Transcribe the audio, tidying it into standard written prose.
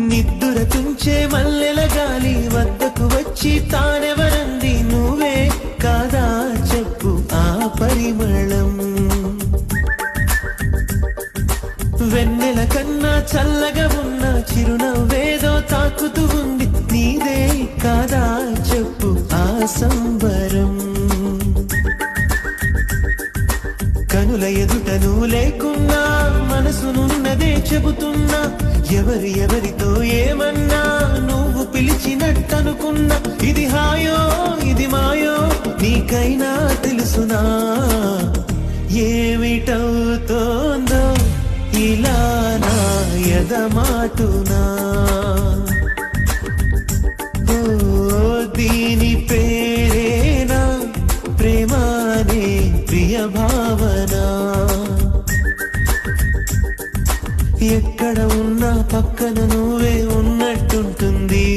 నిద్దుర తుంచే మల్లెల గాలి వద్దకు వచ్చి తానెవరంది నువ్వే కాదా చెప్పు ఆ పరిమళం వెన్నెల కన్నా చల్లగా ఉన్న చిరునవ్వేదో తాకుతూ ఉంది నీదే కాదా చెప్పు ఆ సంబరం కనుల ఎదుట నువ్వు లేకున్నా మనసునున్నదే చెబుతున్నా ఎవరితో ఏమన్నా నువ్వు పిలిచినట్టనుకున్నా ఇది హాయో ఇది మాయో నీకైనా తెలుసునా ఏమిటవుతోందో ఇలా నా ఎదమాటునా దీని పేరేనా ప్రేమానే ప్రియ భావన ఎక్కడ ఉన్నా పక్కన నువ్వే ఉన్నట్టుంటుంది